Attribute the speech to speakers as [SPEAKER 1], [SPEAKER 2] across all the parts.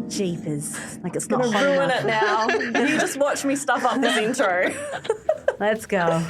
[SPEAKER 1] Jeepers. Like it's not
[SPEAKER 2] I'm
[SPEAKER 1] hot
[SPEAKER 2] gonna ruin
[SPEAKER 1] enough.
[SPEAKER 2] it now. You just watch me stuff up this intro.
[SPEAKER 1] Let's go.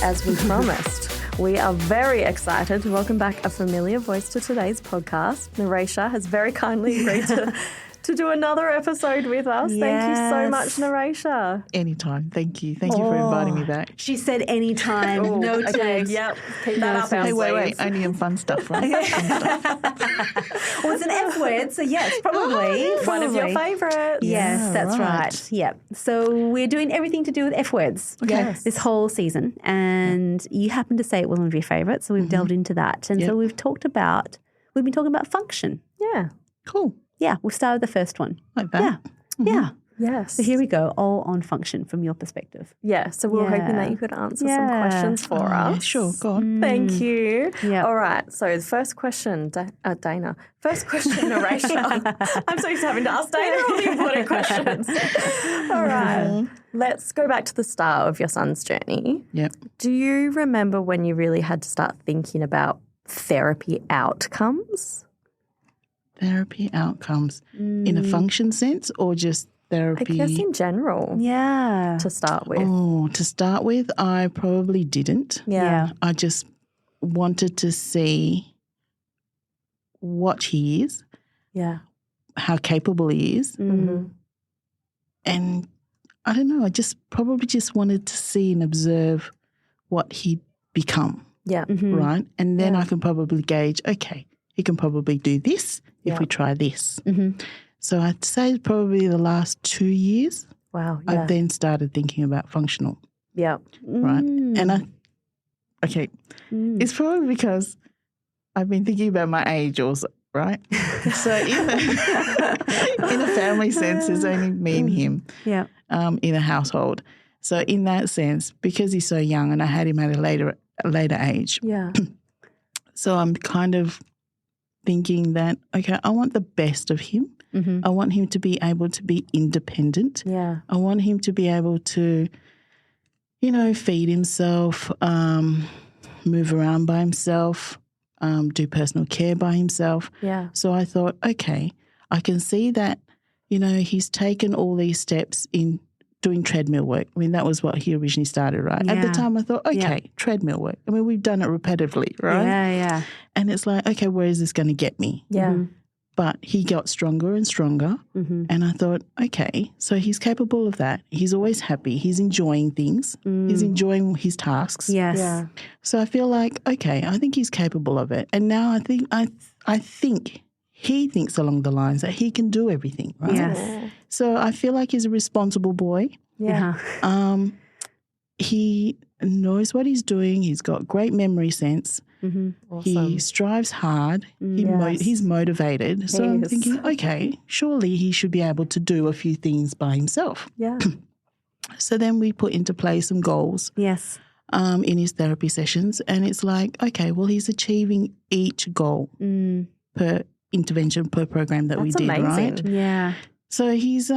[SPEAKER 2] As we promised, we are very excited to welcome back a familiar voice to today's podcast. Noraishah has very kindly agreed to do another episode with us. Thank you so much, Noraishah.
[SPEAKER 3] Anytime. Thank you. Thank you for inviting me back.
[SPEAKER 1] She said anytime.
[SPEAKER 2] Ooh,
[SPEAKER 1] Noted.
[SPEAKER 2] okay, yep. Keep that up our
[SPEAKER 3] Hey, wait.
[SPEAKER 2] sleeves.
[SPEAKER 3] Only in fun stuff, right?
[SPEAKER 1] Well, it's an F word, so yes, probably.
[SPEAKER 2] One of your favourites.
[SPEAKER 1] Yes,
[SPEAKER 3] Yeah,
[SPEAKER 1] that's right. Yeah. So we're doing everything to do with F words this whole season. And you happen to say it was one of your favourites, so we've delved into that. And so we've been talking about function.
[SPEAKER 2] Yeah.
[SPEAKER 3] Cool.
[SPEAKER 1] Yeah, we started the first one.
[SPEAKER 3] Like that.
[SPEAKER 1] Yeah.
[SPEAKER 2] Yes.
[SPEAKER 1] So here we go, all on function from your perspective.
[SPEAKER 2] Yeah, so we were hoping that you could answer some questions for us.
[SPEAKER 3] Yeah, sure. Go on.
[SPEAKER 2] Thank you.
[SPEAKER 1] Yeah.
[SPEAKER 2] All right. So the first question, Dana. First question, Noraishah. I'm so used to having to ask Dana all the important questions. All right. Let's go back to the start of your son's journey.
[SPEAKER 3] Yep.
[SPEAKER 2] Do you remember when you really had to start thinking about therapy outcomes?
[SPEAKER 3] Therapy outcomes in a function sense or just
[SPEAKER 2] I
[SPEAKER 3] therapy?
[SPEAKER 2] guess in general
[SPEAKER 1] Yeah.
[SPEAKER 2] to start with.
[SPEAKER 3] Oh, to start with, I probably didn't.
[SPEAKER 2] Yeah.
[SPEAKER 3] I just wanted to see what he is,
[SPEAKER 2] Yeah.
[SPEAKER 3] how capable he is.
[SPEAKER 2] Mm-hmm.
[SPEAKER 3] And I don't know, I just probably just wanted to see and observe what he'd become,
[SPEAKER 2] Yeah.
[SPEAKER 3] right? And then I can probably gauge, okay, he can probably do this if we try this. So I'd say probably the last 2 years,
[SPEAKER 2] Wow. Yeah.
[SPEAKER 3] I then started thinking about functional,
[SPEAKER 2] Yeah.
[SPEAKER 3] right? And it's probably because I've been thinking about my age also, right? So in a family sense, there's only me and him in a household. So in that sense, because he's so young and I had him at a later age,
[SPEAKER 2] Yeah.
[SPEAKER 3] so I'm kind of thinking that, okay, I want the best of him. I want him to be able to be independent.
[SPEAKER 2] Yeah.
[SPEAKER 3] I want him to be able to, feed himself, move around by himself, do personal care by himself.
[SPEAKER 2] Yeah.
[SPEAKER 3] So I thought, okay, I can see that, he's taken all these steps in doing treadmill work. I mean, that was what he originally started, right? At the time I thought, okay, treadmill work. I mean, we've done it repetitively, right?
[SPEAKER 1] Yeah.
[SPEAKER 3] And it's like, okay, where is this going to get me?
[SPEAKER 2] Yeah.
[SPEAKER 3] But he got stronger and stronger. And I thought, okay, so he's capable of that. He's always happy. He's enjoying things. He's enjoying his tasks.
[SPEAKER 1] Yes.
[SPEAKER 2] Yeah.
[SPEAKER 3] So I feel like, okay, I think he's capable of it. And now I think he thinks along the lines that he can do everything, right?
[SPEAKER 1] Yes.
[SPEAKER 3] So I feel like he's a responsible boy.
[SPEAKER 2] Yeah.
[SPEAKER 3] He knows what he's doing. He's got great memory sense.
[SPEAKER 2] Awesome.
[SPEAKER 3] He strives hard. He's motivated. So I'm thinking, okay, surely he should be able to do a few things by himself.
[SPEAKER 2] Yeah.
[SPEAKER 3] So then we put into play some goals
[SPEAKER 1] Yes.
[SPEAKER 3] in his therapy sessions. And it's like, okay, well, he's achieving each goal per intervention, per program that we did,
[SPEAKER 2] amazing.
[SPEAKER 3] right?
[SPEAKER 1] Yeah.
[SPEAKER 3] So he's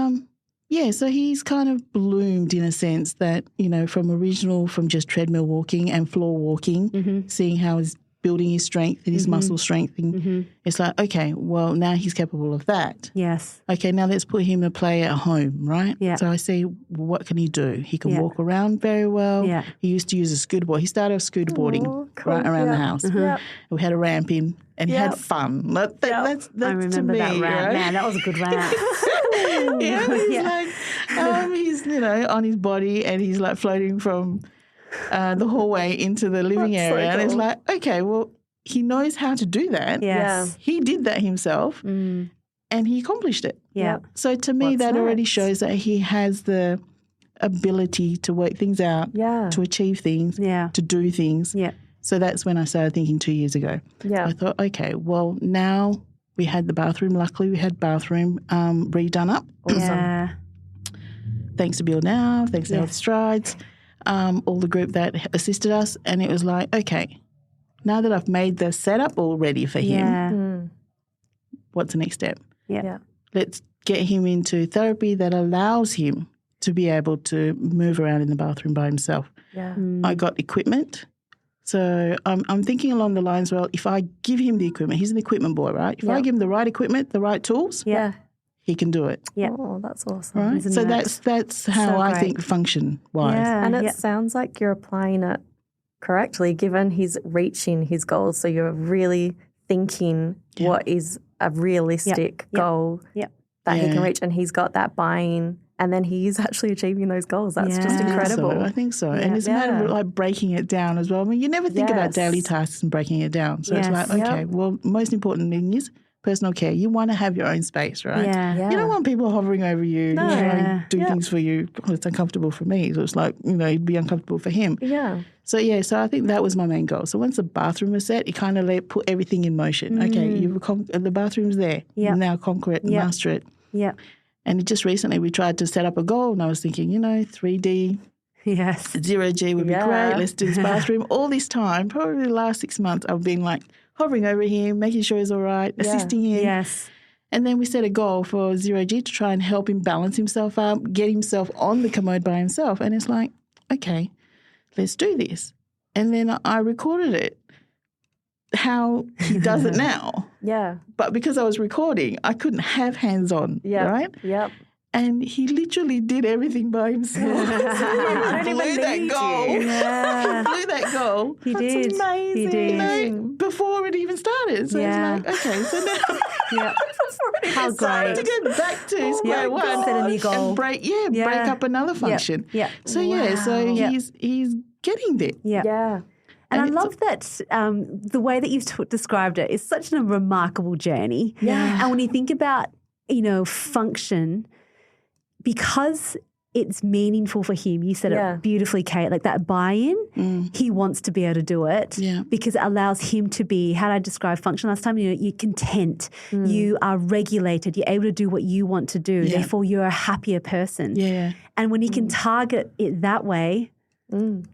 [SPEAKER 3] so he's kind of bloomed in a sense that, from just treadmill walking and floor walking, seeing how he's building his strength and his muscle strength. And it's like, okay, well, now he's capable of that.
[SPEAKER 1] Yes.
[SPEAKER 3] Okay, now let's put him to play at home, right?
[SPEAKER 1] Yeah.
[SPEAKER 3] So I see, what can he do? He can walk around very well.
[SPEAKER 1] Yeah.
[SPEAKER 3] He used to use a scooter board. He started off scooter boarding right around the house. We had a ramp in and he had fun. That's
[SPEAKER 1] I remember
[SPEAKER 3] to me,
[SPEAKER 1] that ramp.
[SPEAKER 3] right?
[SPEAKER 1] Man, that was a good ramp.
[SPEAKER 3] He's on his body and he's like floating from the hallway into the living area. And it's like, okay, well, he knows how to do that.
[SPEAKER 1] Yes.
[SPEAKER 3] He did that himself and he accomplished it.
[SPEAKER 1] Yeah.
[SPEAKER 3] So to me, that already shows that he has the ability to work things out, to achieve things, to do things.
[SPEAKER 1] Yeah.
[SPEAKER 3] So that's when I started thinking 2 years ago.
[SPEAKER 2] Yeah.
[SPEAKER 3] I thought, okay, well, now we had the bathroom. Luckily, we had bathroom redone up.
[SPEAKER 1] Yeah.
[SPEAKER 3] Thanks to Bill Now, thanks to Health Strides, all the group that assisted us. And it was like, okay, now that I've made the setup all ready for him, what's the next step?
[SPEAKER 1] Yeah.
[SPEAKER 3] Let's get him into therapy that allows him to be able to move around in the bathroom by himself.
[SPEAKER 2] Yeah.
[SPEAKER 3] I got equipment. So I'm thinking along the lines, well, if I give him the equipment, he's an equipment boy, right? If I give him the right equipment, the right tools, he can do it.
[SPEAKER 1] Yeah.
[SPEAKER 2] Oh, that's awesome.
[SPEAKER 3] Right? So that's how I think function-wise.
[SPEAKER 1] Yeah.
[SPEAKER 2] And it sounds like you're applying it correctly, given he's reaching his goals. So you're really thinking what is a realistic goal that he can reach, and he's got that buy-in, and then he's actually achieving those goals. That's just incredible.
[SPEAKER 3] I think so. And it's a matter of like breaking it down as well. I mean, you never think about daily tasks and breaking it down. So it's like, okay, well, most important thing is personal care. You want to have your own space, right?
[SPEAKER 1] Yeah.
[SPEAKER 3] You don't want people hovering over you, trying to do things for you. Well, it's uncomfortable for me. So it's like, it'd be uncomfortable for him.
[SPEAKER 2] Yeah.
[SPEAKER 3] So I think that was my main goal. So once the bathroom was set, it kind of put everything in motion. Okay, the bathroom's there. Now conquer it, master it.
[SPEAKER 1] Yeah.
[SPEAKER 3] And just recently we tried to set up a goal, and I was thinking, 3D, 0G would be great. Let's do this bathroom. All this time, probably the last 6 months, I've been like hovering over him, making sure he's all right, assisting him.
[SPEAKER 1] Yes.
[SPEAKER 3] And then we set a goal for 0G to try and help him balance himself up, get himself on the commode by himself. And it's like, okay, let's do this. And then I recorded it, how he does it now.
[SPEAKER 2] Yeah.
[SPEAKER 3] But because I was recording, I couldn't have hands on, right?
[SPEAKER 2] Yep.
[SPEAKER 3] And he literally did everything by himself. He blew that goal.
[SPEAKER 1] Yeah.
[SPEAKER 3] Blew that goal.
[SPEAKER 1] He did.
[SPEAKER 2] Amazing.
[SPEAKER 1] He did.
[SPEAKER 3] Before it even started. So it's like, okay, so now
[SPEAKER 1] How great.
[SPEAKER 3] to go back to square one
[SPEAKER 1] Set a new goal.
[SPEAKER 3] and break up another function.
[SPEAKER 1] Yeah.
[SPEAKER 3] So he's getting there.
[SPEAKER 1] Yeah.
[SPEAKER 2] Yeah.
[SPEAKER 1] And I love that the way that you've described it is such a remarkable journey.
[SPEAKER 2] Yeah.
[SPEAKER 1] And when you think about, function, because it's meaningful for him, you said it beautifully, Kate, like that buy-in, he wants to be able to do it because it allows him to be, how did I describe function last time? You're content, you are regulated, you're able to do what you want to do, therefore you're a happier person.
[SPEAKER 3] Yeah.
[SPEAKER 1] And when you can target it that way,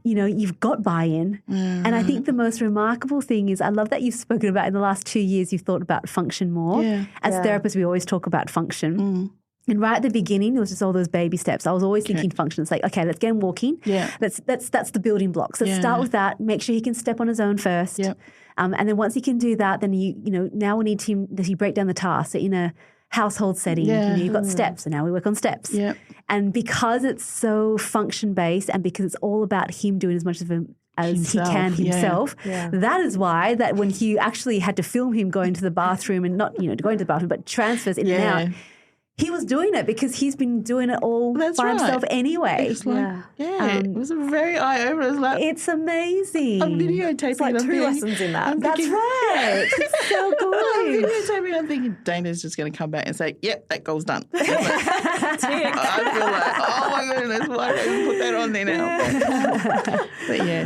[SPEAKER 1] you've got buy-in. And I think the most remarkable thing is I love that you've spoken about in the last 2 years you've thought about function more.
[SPEAKER 3] Yeah.
[SPEAKER 1] As therapists, we always talk about function. And right at the beginning, it was just all those baby steps. I was always thinking function. It's like, okay, let's get him walking.
[SPEAKER 3] Yeah.
[SPEAKER 1] That's the building blocks. Let's start with that. Make sure he can step on his own first.
[SPEAKER 3] Yep.
[SPEAKER 1] And then once he can do that, then now we need him. Does he break down the tasks? So in a household setting, you've got steps, and now we work on steps.
[SPEAKER 3] Yep.
[SPEAKER 1] And because it's so function based, and because it's all about him doing as much of him as he can himself, that is why that when he actually had to film him going to the bathroom and not going to the bathroom, but transfers in and out. He was doing it because he's been doing it all by himself anyway.
[SPEAKER 3] It's like, it was a very eye-opener. It's like,
[SPEAKER 1] it's amazing.
[SPEAKER 3] I'm videotaping.
[SPEAKER 2] It's like 2 lessons in that.
[SPEAKER 1] That's right. It's so good.
[SPEAKER 3] I'm videotaping. I'm thinking Dana's just going to come back and say, yep, that goal's done. I feel like, oh my goodness, why don't we put that on there now? But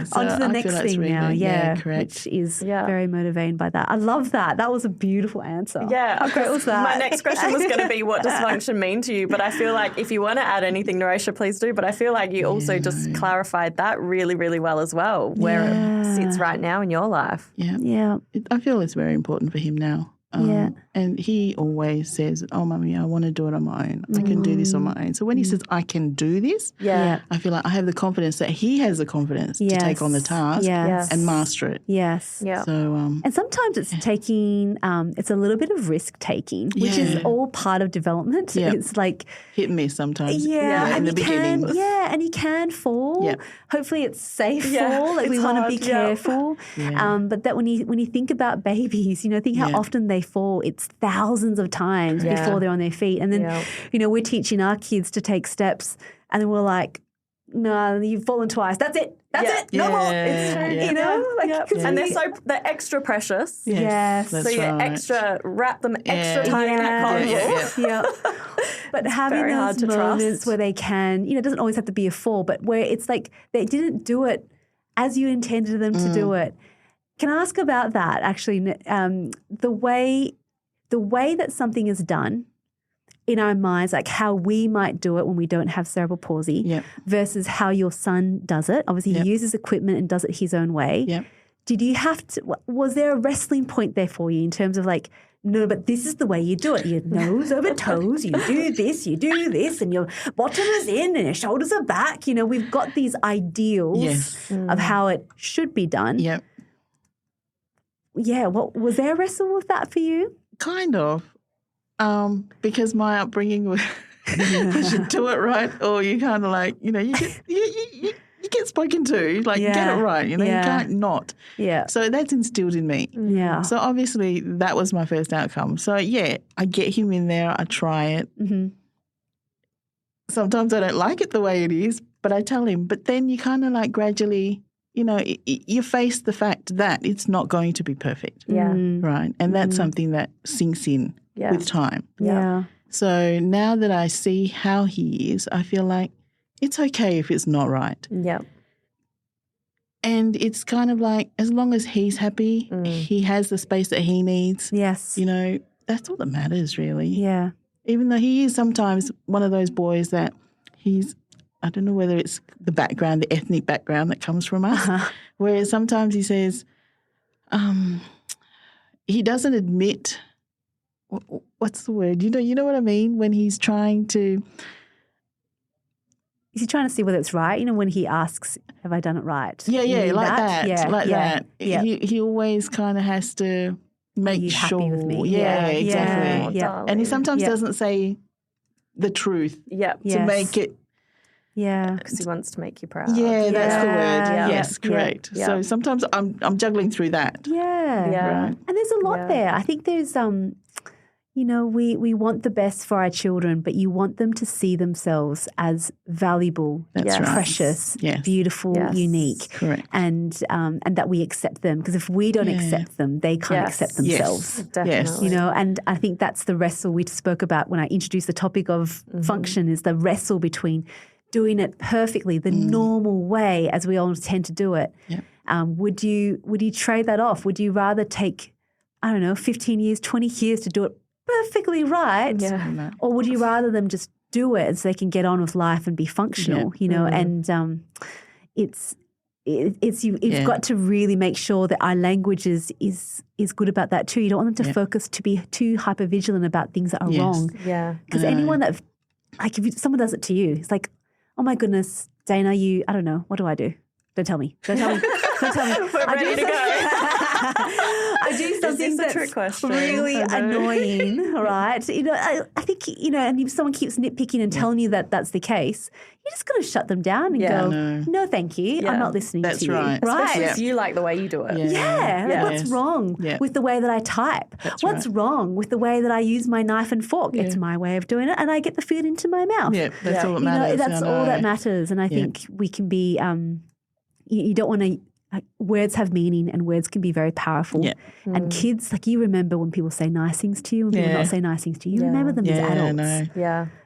[SPEAKER 3] so
[SPEAKER 1] on to the next thing
[SPEAKER 3] really
[SPEAKER 1] now.
[SPEAKER 3] Yeah, correct.
[SPEAKER 1] Which is very motivating by that. I love that. That was a beautiful answer.
[SPEAKER 2] Yeah.
[SPEAKER 1] How great was that?
[SPEAKER 2] My next question was going to be, what does function mean to you? But I feel like if you want to add anything, Noraishah, please do. But I feel like you also just clarified that really, really well as well, where it sits right now in your life.
[SPEAKER 1] Yeah.
[SPEAKER 3] I feel it's very important for him now. And he always says, oh, Mummy, I want to do it on my own. I can do this on my own. So when he says, I can do this, I feel like I have the confidence that he has the confidence to take on the task and master it.
[SPEAKER 1] Yes.
[SPEAKER 2] Yeah.
[SPEAKER 3] So,
[SPEAKER 1] and sometimes it's taking, it's a little bit of risk taking, which is all part of development.
[SPEAKER 3] Yeah.
[SPEAKER 1] It's like
[SPEAKER 3] hit and miss sometimes.
[SPEAKER 1] And
[SPEAKER 3] in the beginning.
[SPEAKER 1] And he can fall.
[SPEAKER 3] Yeah.
[SPEAKER 1] Hopefully it's safe fall. Like we want to be careful. But that when you think about babies, think how often they fall. It's thousands of times before they're on their feet. And then, we're teaching our kids to take steps and then we're like, no, you've fallen twice. That's it. That's it. No more.
[SPEAKER 2] It's true. And they're extra precious.
[SPEAKER 1] Yes.
[SPEAKER 2] So you wrap them extra tight in that cotton.
[SPEAKER 1] But having those moments where they can, it doesn't always have to be a fall, but where it's like they didn't do it as you intended them to do it. Can I ask about that, actually? The way that something is done in our minds, like how we might do it when we don't have cerebral palsy versus how your son does it. Obviously, he uses equipment and does it his own way. Did you have to, was there a wrestling point there for you in terms of like no, but this is the way you do it. Your nose over toes, you do this, and your bottom is in and your shoulders are back. You know, we've got these ideals of how it should be done.
[SPEAKER 3] Yep.
[SPEAKER 1] Yeah, was there a wrestle with that for you?
[SPEAKER 3] Kind of. Because my upbringing was I should do it right, or you kind of like, you know, you get spoken to, like get it right, you know, you can't not.
[SPEAKER 1] Yeah.
[SPEAKER 3] So that's instilled in me.
[SPEAKER 1] Yeah.
[SPEAKER 3] So obviously that was my first outcome. So yeah, I get him in there, I try it.
[SPEAKER 1] Mm-hmm.
[SPEAKER 3] Sometimes I don't like it the way it is, but I tell him. But then you kind of like gradually, you know, you face the fact that it's not going to be perfect.
[SPEAKER 2] Yeah.
[SPEAKER 3] Right. And that's something that sinks in with time.
[SPEAKER 1] Yeah.
[SPEAKER 3] So now that I see how he is, I feel like it's okay if it's not right.
[SPEAKER 2] Yep.
[SPEAKER 3] And it's kind of like as long as he's happy, he has the space that he needs.
[SPEAKER 1] Yes.
[SPEAKER 3] You know, that's all that matters really.
[SPEAKER 1] Yeah.
[SPEAKER 3] Even though he is sometimes one of those boys that he's, I don't know whether it's the background, the ethnic background that comes from us, where sometimes he says, he doesn't admit, what's the word? You know what I mean? When he's trying to.
[SPEAKER 1] Is he trying to see whether it's right? You know, when he asks, have I done it right?
[SPEAKER 3] Yeah, like that.
[SPEAKER 1] Yeah,
[SPEAKER 3] like that.
[SPEAKER 1] Yeah.
[SPEAKER 3] He always kind of has to make sure.
[SPEAKER 1] Happy with me?
[SPEAKER 3] Yeah, exactly.
[SPEAKER 1] Yeah.
[SPEAKER 3] And he sometimes doesn't say the truth to make it.
[SPEAKER 2] Yeah. Because he wants to make you proud.
[SPEAKER 3] Yeah, that's the word.
[SPEAKER 2] Yeah.
[SPEAKER 3] Yes, correct.
[SPEAKER 2] Yeah.
[SPEAKER 3] So sometimes I'm juggling through that.
[SPEAKER 1] Yeah.
[SPEAKER 3] Right.
[SPEAKER 1] And there's a lot there. I think there's, you know, we want the best for our children, but you want them to see themselves as valuable, precious, beautiful, unique.
[SPEAKER 3] Correct.
[SPEAKER 1] And that we accept them. Because if we don't accept them, they can't accept themselves.
[SPEAKER 2] Yes, definitely.
[SPEAKER 1] You know, and I think that's the wrestle we spoke about when I introduced the topic of function, is the wrestle between doing it perfectly, the normal way as we all tend to do it.
[SPEAKER 3] Yep.
[SPEAKER 1] Would you trade that off? Would you rather take, I don't know, 15 years, 20 years to do it perfectly right?
[SPEAKER 2] Yeah.
[SPEAKER 1] Or would you rather them just do it so they can get on with life and be functional, you know? And you've got to really make sure that our language is good about that too. You don't want them to focus to be too hypervigilant about things that are wrong.
[SPEAKER 2] Yeah.
[SPEAKER 1] Because anyone that, like if someone does it to you, it's like, oh my goodness, Dana, I don't know, what do I do? Don't tell me. Don't tell me. Don't tell me.
[SPEAKER 2] We're ready to go.
[SPEAKER 1] I do something that's really annoying, right? You know, I think, you know, and if someone keeps nitpicking and telling you that that's the case, you're just going to shut them down and go, no, thank you. I'm not listening to you.
[SPEAKER 3] Right.
[SPEAKER 2] Especially if you like the way you do it.
[SPEAKER 1] Yeah. What's wrong with the way that I type? What's wrong with the way that I use my knife and fork? It's my way of doing it, and I get the food into my mouth.
[SPEAKER 3] Yeah, that's all that matters.
[SPEAKER 1] You know, that's all that matters. And I think we can be, you don't want to, words have meaning and words can be very powerful. Yeah. And kids, like you remember when people say nice things to you and people not say nice things to you. You remember them as adults.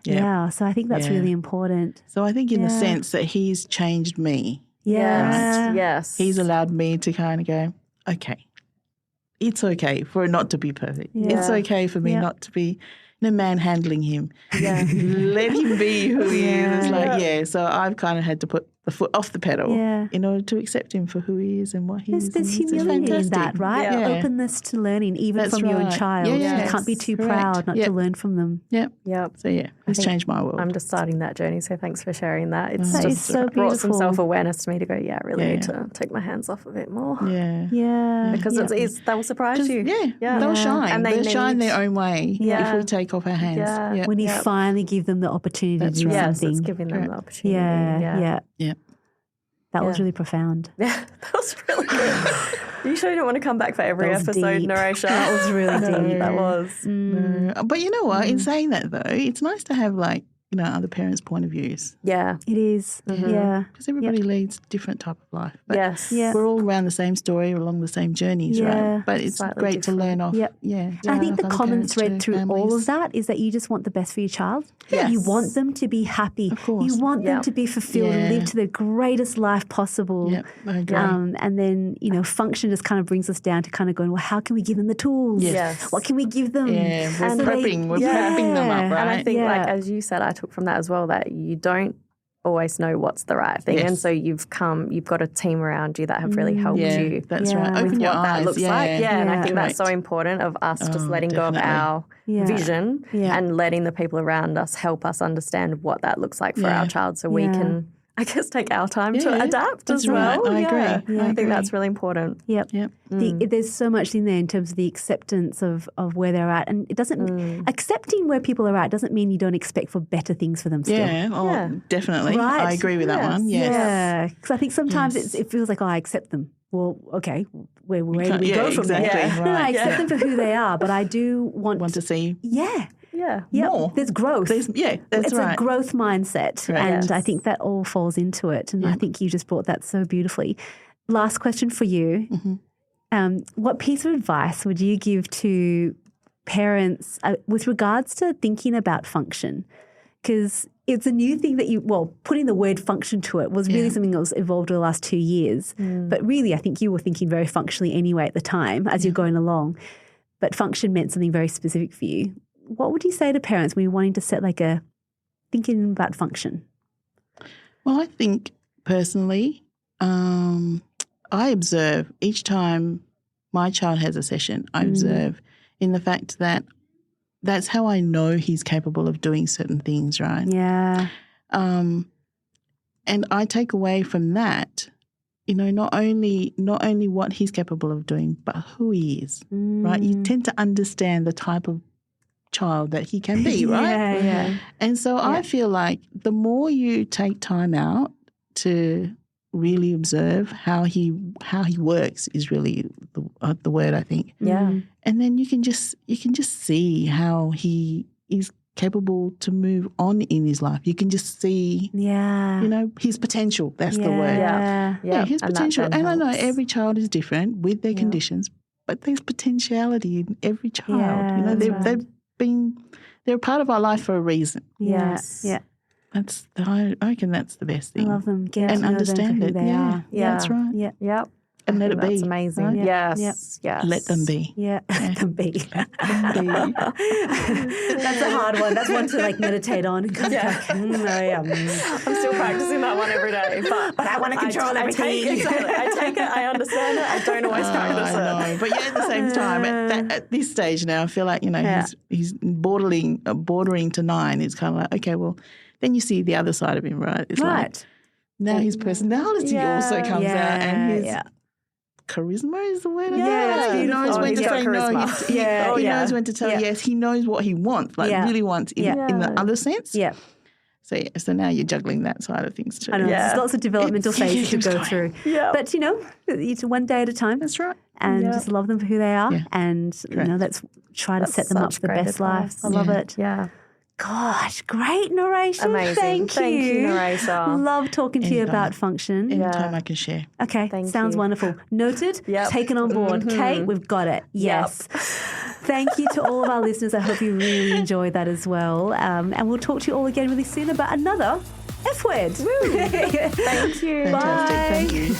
[SPEAKER 1] Yeah. So I think that's really important.
[SPEAKER 3] So I think in the sense that he's changed me.
[SPEAKER 1] Yes.
[SPEAKER 3] He's allowed me to kind of go, okay, it's okay for it not to be perfect. Yeah. It's okay for me not to be manhandling him. Yeah. Let him be who he is. It's like, so I've kind of had to put the foot off the pedal in order to accept him for who he is and what he is.
[SPEAKER 1] There's humility in that, right? Yeah. Openness to learning, even from your own child. You can't be too proud not to learn from them.
[SPEAKER 3] Yep. So it's changed my world.
[SPEAKER 2] I'm just starting that journey, so thanks for sharing that. It's
[SPEAKER 1] just
[SPEAKER 2] so brought some self-awareness to me to go, I really need to take my hands off a bit more. Because that will surprise you.
[SPEAKER 3] They'll shine. And they'll shine their own way if we take off our hands.
[SPEAKER 1] When you finally give them the opportunity to do something.
[SPEAKER 2] Yes, it's giving them the opportunity.
[SPEAKER 3] Yeah.
[SPEAKER 1] That was really profound.
[SPEAKER 2] Yeah, that was really good. You sure you don't want to come back for every episode,
[SPEAKER 1] deep.
[SPEAKER 2] Noraishah?
[SPEAKER 1] That was really deep.
[SPEAKER 2] That was.
[SPEAKER 3] No. But you know what? In saying that, though, it's nice to have other parents' point of views.
[SPEAKER 2] Yeah.
[SPEAKER 1] It is. Yeah.
[SPEAKER 3] Because everybody leads a different type of life. But
[SPEAKER 2] yes.
[SPEAKER 3] We're all around the same story, along the same journeys, right? But it's great to learn off.
[SPEAKER 1] And I think the common thread through all of that is that you just want the best for your child. Yes. You want them to be happy.
[SPEAKER 3] Of course.
[SPEAKER 1] You want them to be fulfilled and live to the greatest life possible.
[SPEAKER 3] Yep, I agree.
[SPEAKER 1] And then, function just kind of brings us down to kind of going, well, how can we give them the tools?
[SPEAKER 2] Yes.
[SPEAKER 1] What can we give them?
[SPEAKER 3] Yeah, we're prepping them up, right?
[SPEAKER 2] And I think, as you said, I took from that as well, that you don't always know what's the right thing. And so you've got a team around you that have really helped you.
[SPEAKER 3] That's right. Open your
[SPEAKER 2] what
[SPEAKER 3] eyes.
[SPEAKER 2] that looks like. And I think that's so
[SPEAKER 3] Correct.
[SPEAKER 2] important of us just letting go of our vision and letting the people around us help us understand what that looks like for our child so we can, I guess, take our time to adapt as well.
[SPEAKER 3] I agree.
[SPEAKER 2] I think that's really important.
[SPEAKER 1] Yep. There's so much in there in terms of the acceptance of where they're at. And it doesn't, accepting where people are at doesn't mean you don't expect for better things for them still.
[SPEAKER 3] Definitely.
[SPEAKER 1] Right?
[SPEAKER 3] I agree with that one. Yes.
[SPEAKER 1] Yeah. Because I think sometimes it feels like, I accept them. Well, okay, where do we go from there?
[SPEAKER 3] Right.
[SPEAKER 1] No, I accept them for who they are, but I do want
[SPEAKER 3] to see.
[SPEAKER 1] More. There's growth.
[SPEAKER 3] That's
[SPEAKER 1] it's
[SPEAKER 3] right.
[SPEAKER 1] a growth mindset.
[SPEAKER 3] Right.
[SPEAKER 1] And I think that all falls into it. And I think you just brought that so beautifully. Last question for you. What piece of advice would you give to parents with regards to thinking about function? Because it's a new thing that putting the word function to it was really something that was evolved over the last 2 years. But really, I think you were thinking very functionally anyway at the time as you're going along. But function meant something very specific for you. What would you say to parents when you're wanting to set thinking about function?
[SPEAKER 3] Well, I think personally, I observe each time my child has a session, I observe in the fact that that's how I know he's capable of doing certain things, right?
[SPEAKER 1] Yeah.
[SPEAKER 3] And I take away from that, not only what he's capable of doing, but who he is, right? You tend to understand the type of child that he can be, right?
[SPEAKER 1] Yeah.
[SPEAKER 3] And so I feel like the more you take time out to really observe how he works is really the word, I think.
[SPEAKER 2] Yeah.
[SPEAKER 3] And then you can just see how he is capable to move on in his life. You can just see his potential. That's the word.
[SPEAKER 2] Yeah,
[SPEAKER 3] his potential. And I know every child is different with their conditions, but there's potentiality in every child. They're a part of our life for a reason.
[SPEAKER 1] Yes. Yeah.
[SPEAKER 3] I reckon that's the best thing.
[SPEAKER 1] I love them. Get
[SPEAKER 3] and
[SPEAKER 1] to know
[SPEAKER 3] understand
[SPEAKER 1] them for who
[SPEAKER 3] it.
[SPEAKER 1] they are.
[SPEAKER 3] Yeah, that's right.
[SPEAKER 1] Yeah.
[SPEAKER 2] Yep.
[SPEAKER 3] And let it be.
[SPEAKER 2] That's amazing.
[SPEAKER 3] Right?
[SPEAKER 2] Yes.
[SPEAKER 3] Let them be.
[SPEAKER 1] Yeah. Let them be. That's a hard one. That's one to meditate on and come back.
[SPEAKER 2] I'm still practicing that one every day. But
[SPEAKER 1] I want to control everything.
[SPEAKER 2] I take it. I understand it. I don't always practice it.
[SPEAKER 3] I know. But at the same time, at this stage now, I feel like, he's bordering to 9. It's kind of like, okay, well, then you see the other side of him, right? It's like now his personality also comes out and his charisma is the word. He knows when to say no. He knows when to tell yes. He knows what he wants, really wants in the other sense. Yeah. So now you're juggling that side of things too.
[SPEAKER 1] I know. There's lots of developmental phases to go through.
[SPEAKER 2] Yeah.
[SPEAKER 1] But, it's one day at a time.
[SPEAKER 3] That's right.
[SPEAKER 1] And just love them for who they are. Yeah. And, let's try to set them up for the best life. I love it.
[SPEAKER 2] Yeah.
[SPEAKER 1] Gosh, great, Noraishah.
[SPEAKER 2] Amazing.
[SPEAKER 1] Thank you,
[SPEAKER 2] Noraishah.
[SPEAKER 1] Love talking to you about function.
[SPEAKER 3] Anytime I can share.
[SPEAKER 1] Okay, sounds wonderful. Noted, taken on board. Kate, we've got it. Yes. Thank you to all of our listeners. I hope you really enjoyed that as well. And we'll talk to you all again really soon about another F word.
[SPEAKER 2] Thank you.
[SPEAKER 3] Fantastic.
[SPEAKER 1] Bye.
[SPEAKER 3] Thank you.